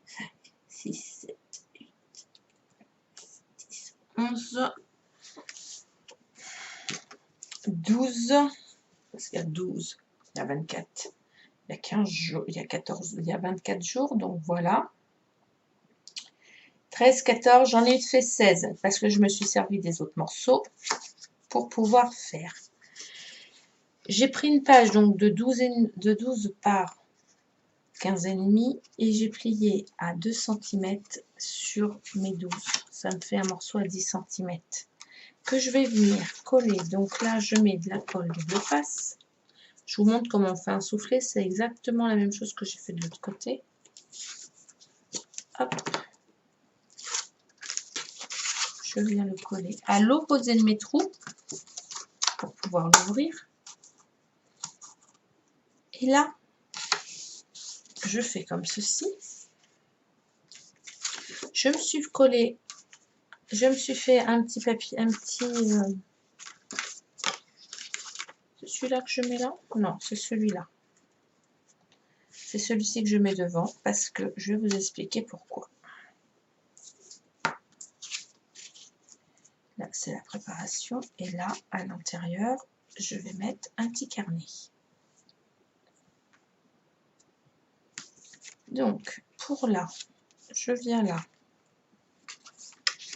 5, 6, 7, 8, 10, 11, 12. Parce qu'il y a 12, il y a 24, il y a 15 jours, il y a 14, il y a 24 jours, donc voilà. 13, 14, j'en ai fait 16 parce que je me suis servi des autres morceaux pour pouvoir faire. J'ai pris une page donc de 12 par 15,5 et j'ai plié à 2 cm sur mes 12. Ça me fait un morceau à 10 cm que je vais venir coller. Donc là, je mets de la colle double face. Je vous montre comment on fait un soufflet. C'est exactement la même chose que j'ai fait de l'autre côté. Hop. Je viens le coller à l'opposé de mes trous pour pouvoir l'ouvrir. Et là, je fais comme ceci. Je me suis collé, je me suis fait un petit papier, c'est celui-là que je mets là? Non, c'est celui-là. C'est celui-ci que je mets devant parce que je vais vous expliquer pourquoi. Là, c'est la préparation. Et là, à l'intérieur, je vais mettre un petit carnet. Donc, pour là, je viens là.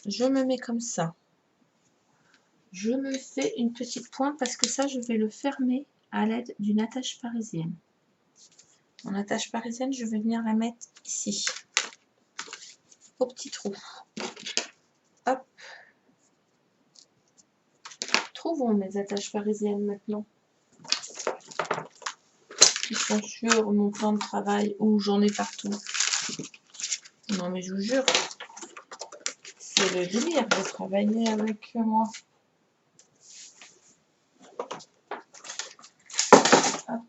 Je me mets comme ça. Je me fais une petite pointe parce que ça, je vais le fermer à l'aide d'une attache parisienne. Mon attache parisienne, je vais venir la mettre ici, au petit trou. Hop. Trouvons mes attaches parisiennes maintenant. Qui sont sur mon plan de travail où j'en ai partout. Non mais je vous jure, c'est le délire de travailler avec moi. Hop.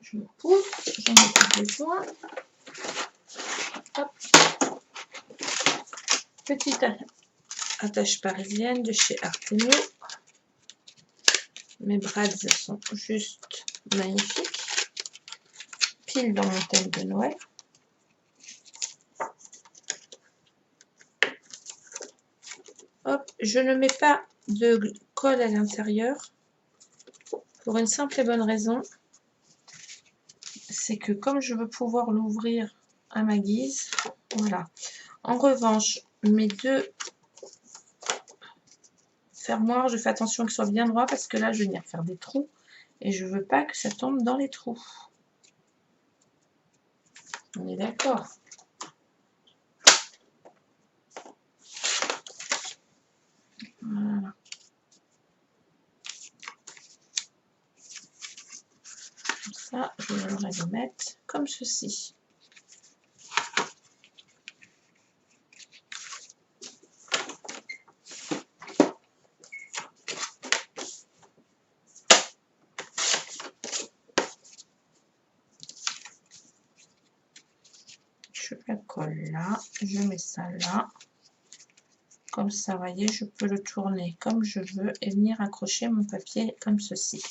Je me pousse, j'en ai plus besoin. Hop. Petite attache parisienne de chez Artemio. Mes brads sont juste magnifiques. Pile dans mon thème de Noël. Hop, je ne mets pas de colle à l'intérieur pour une simple et bonne raison. C'est que comme je veux pouvoir l'ouvrir à ma guise, voilà. En revanche, mes deux fermoirs, je fais attention qu'ils soient bien droits parce que là, je vais venir faire des trous et je veux pas que ça tombe dans les trous. On est d'accord? Voilà. Comme ça, je vais le mettre comme ceci. Je la colle là, je mets ça là. Comme ça, vous voyez, je peux le tourner comme je veux et venir accrocher mon papier comme ceci.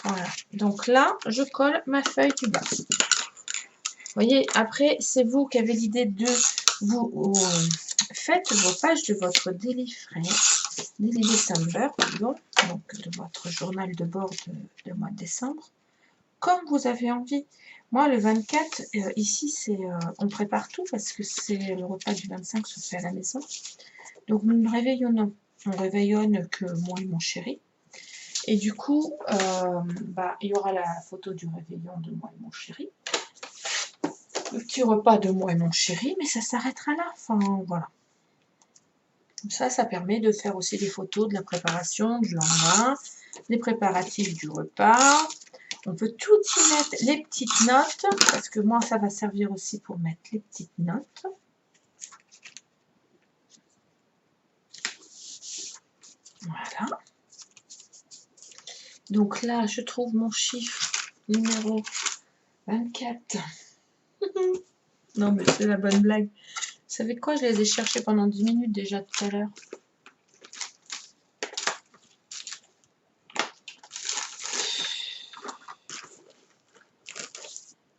Voilà. Donc là, je colle ma feuille du bas. Vous voyez, après, c'est vous qui avez l'idée de vous faites vos pages de votre Daily December, pardon, donc de votre journal de bord de mois de décembre, comme vous avez envie. Moi, le 24, ici, on prépare tout parce que c'est le repas du 25 se fait à la maison. Donc, nous ne réveillonnons. On réveillonne que moi et mon chéri. Et du coup, il y aura la photo du réveillon de moi et mon chéri. Le petit repas de moi et mon chéri, mais ça s'arrêtera là. Enfin, voilà. Ça permet de faire aussi des photos de la préparation du lendemain, des préparatifs du repas. On peut tout y mettre, les petites notes, parce que moi, ça va servir aussi pour mettre les petites notes. Voilà. Donc là, je trouve mon chiffre numéro 24. Non, mais c'est la bonne blague. Vous savez quoi? Je les ai cherchés pendant 10 minutes déjà tout à l'heure.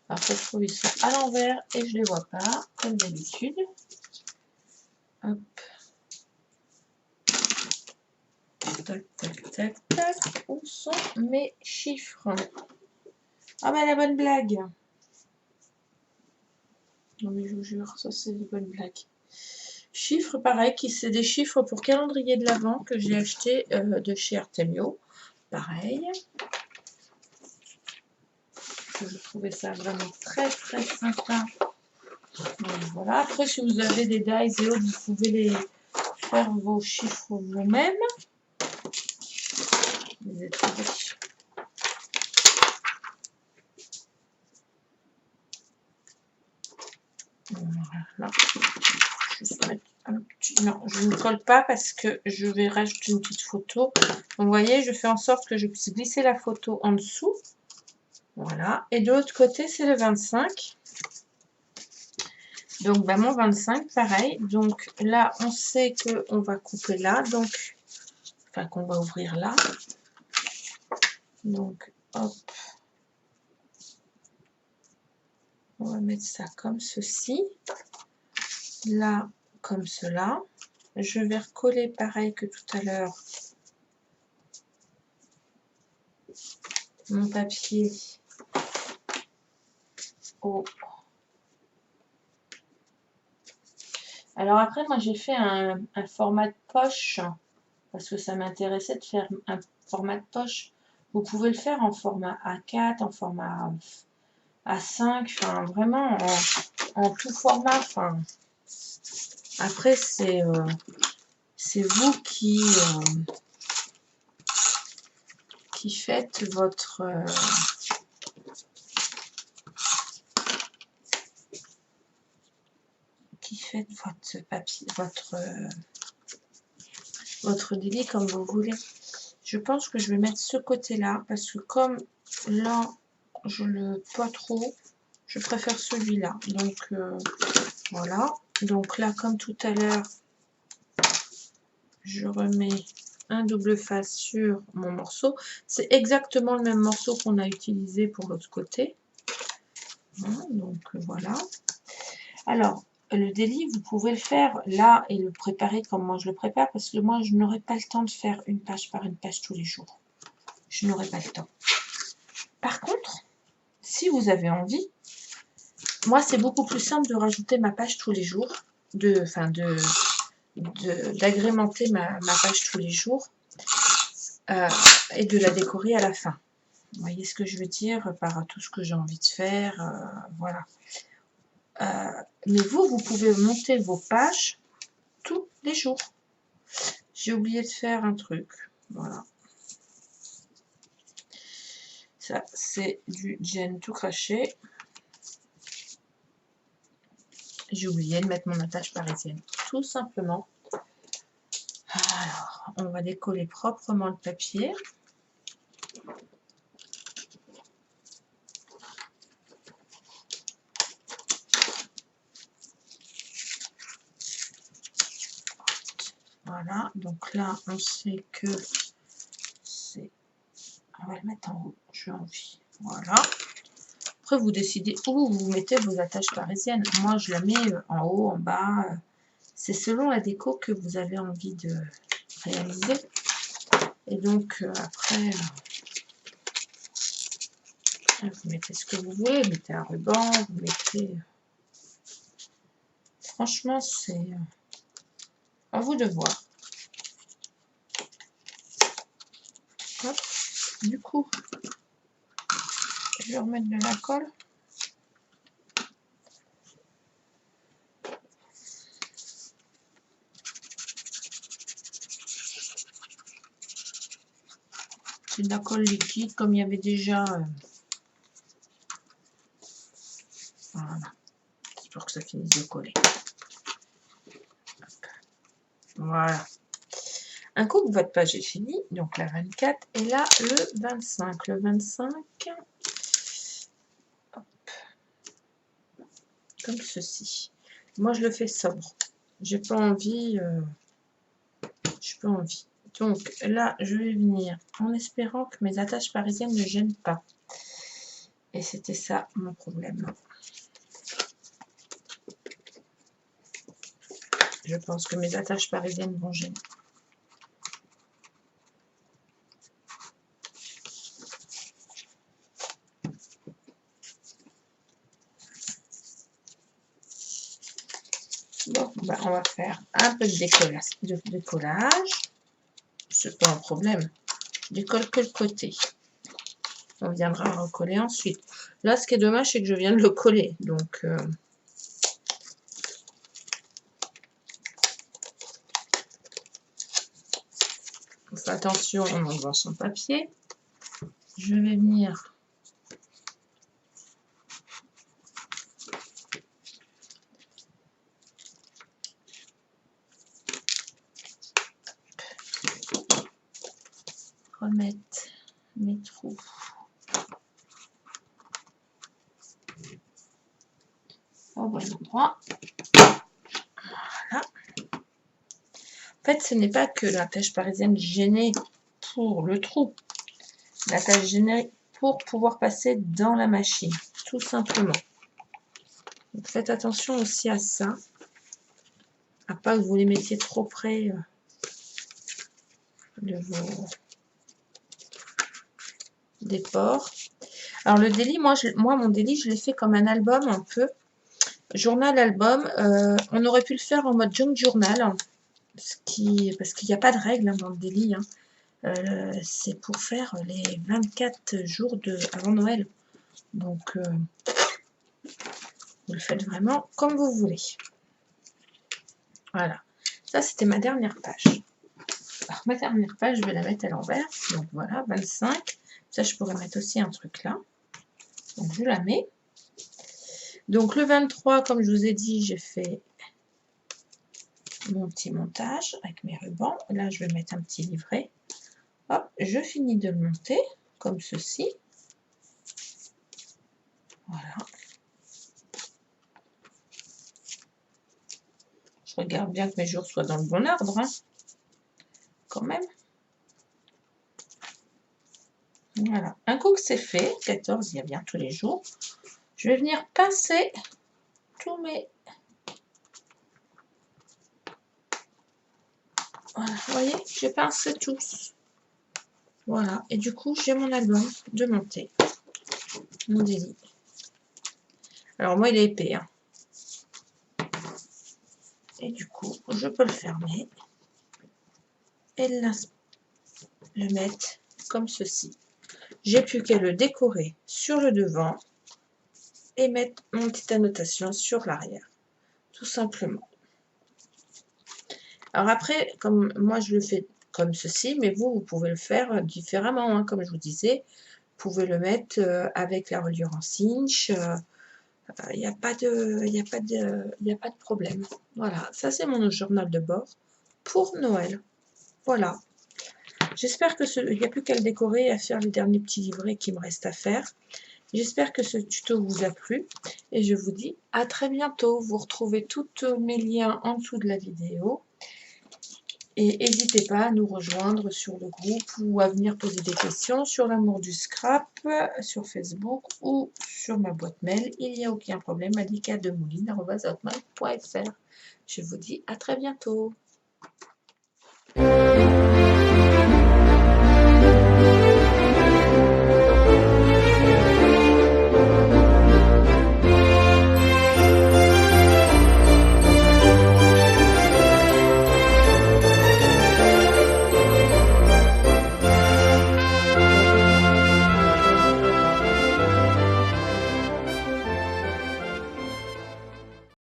Alors, ça se trouve, ils sont à l'envers et je les vois pas, comme d'habitude. Hop. Tac, tac, tac, tac. Où sont mes chiffres? Ah, bah, la bonne blague. Non, mais je vous jure, ça, c'est une bonne blague. Chiffres, pareil, c'est des chiffres pour calendrier de l'Avent que j'ai acheté de chez Artemio. Pareil. Je trouvais ça vraiment très, très sympa. Donc, voilà. Après, si vous avez des dies et autres, vous pouvez faire vos chiffres vous-même. Vous êtes riches. Voilà. Non, je ne colle pas parce que je vais rajouter une petite photo. Donc, vous voyez, je fais en sorte que je puisse glisser la photo en dessous. Voilà. Et de l'autre côté, c'est le 25. Donc, bah, mon 25, pareil. Donc, là, on sait qu'on va couper là. Donc, enfin, qu'on va ouvrir là. Donc, hop. On va mettre ça comme ceci. Là, comme cela. Je vais recoller pareil que tout à l'heure mon papier au... Alors après, moi j'ai fait un format de poche parce que ça m'intéressait de faire un format de poche. Vous pouvez le faire en format A4, en format A5, enfin vraiment en tout format. Enfin, après c'est vous qui faites votre papier, votre délit comme vous voulez. Je pense que je vais mettre ce côté-là parce que comme là, je le pas trop, je préfère celui-là. Donc voilà. Donc là, comme tout à l'heure, je remets un double face sur mon morceau. C'est exactement le même morceau qu'on a utilisé pour l'autre côté. Donc voilà. Alors, le délit, vous pouvez le faire là et le préparer comme moi je le prépare parce que moi, je n'aurai pas le temps de faire une page par une page tous les jours. Je n'aurai pas le temps. Par contre, si vous avez envie, moi, c'est beaucoup plus simple de rajouter ma page tous les jours, d'agrémenter ma page tous les jours et de la décorer à la fin. Vous voyez ce que je veux dire par tout ce que j'ai envie de faire, voilà. Mais vous pouvez monter vos pages tous les jours. J'ai oublié de faire un truc, voilà. Ça, c'est du Jen tout craché. J'ai oublié de mettre mon attache parisienne, tout simplement. Alors, on va décoller proprement le papier. Voilà, donc là, on sait que c'est... On va le mettre en haut, j'ai envie. Voilà. Après, vous décidez où vous mettez vos attaches parisiennes. Moi, je la mets en haut, en bas. C'est selon la déco que vous avez envie de réaliser. Et donc, après, vous mettez ce que vous voulez. Vous mettez un ruban, vous mettez... Franchement, c'est à vous de voir. Hop. Du coup, je vais remettre de la colle. C'est de la colle liquide, comme il y avait déjà... Voilà. C'est pour que ça finisse de coller. Hop. Voilà. Un coup que votre page est finie, donc la 24, et là le 25. Le 25, hop, comme ceci. Moi je le fais sobre. J'ai pas envie, j'ai pas envie. Donc là je vais venir en espérant que mes attaches parisiennes ne gênent pas. Et c'était ça mon problème. Je pense que mes attaches parisiennes vont gêner. Bon, ben, on va faire un peu de décollage. C'est pas un problème. Je décolle que le côté. On viendra recoller ensuite. Là, ce qui est dommage, c'est que je viens de le coller. Donc, on fait attention en enlevant son papier. Je vais venir remettre mes trous fait, ce n'est pas que la tâche parisienne gênée pour le trou. La tâche gênée pour pouvoir passer dans la machine, tout simplement. Donc faites attention aussi à ça. À pas que vous les mettiez trop près de vos des pores. Alors le délit, moi mon délit, je l'ai fait comme un album un peu. Journal album. On aurait pu le faire en mode junk journal. Parce qu'il n'y a pas de règle dans le délit. C'est pour faire les 24 jours avant Noël. Donc vous le faites vraiment comme vous voulez. Voilà. Ça, c'était ma dernière page. Alors, ma dernière page, je vais la mettre à l'envers. Donc voilà, 25. Ça, je pourrais mettre aussi un truc là. Donc je la mets. Donc le 23, comme je vous ai dit, j'ai fait mon petit montage avec mes rubans. Là, je vais mettre un petit livret. Hop, je finis de le monter comme ceci. Voilà. Je regarde bien que mes jours soient dans le bon ordre, hein, quand même. Voilà. Un coup que c'est fait, 14, il y a bien tous les jours, je vais venir pincer tous mes... Voilà, vous voyez, j'ai pincé tous. Voilà, et du coup, j'ai mon album de monter. Mon délit. Alors, moi, il est épais, hein. Et du coup, je peux le fermer et le mettre comme ceci. J'ai plus qu'à le décorer sur le devant et mettre mon petite annotation sur l'arrière, tout simplement. Alors après, comme moi je le fais comme ceci, mais vous pouvez le faire différemment, hein, comme je vous disais. Vous pouvez le mettre avec la reliure en cinch. Il n'y a pas de problème. Voilà, ça c'est mon journal de bord pour Noël. Voilà. J'espère que il n'y a plus qu'à le décorer et à faire les derniers petits livrets qui me restent à faire. J'espère que ce tuto vous a plu et je vous dis à très bientôt. Vous retrouvez tous mes liens en dessous de la vidéo. Et n'hésitez pas à nous rejoindre sur le groupe ou à venir poser des questions sur l'amour du scrap, sur Facebook ou sur ma boîte mail. Il n'y a aucun problème, malika.demouline@hotmail.fr. Je vous dis à très bientôt.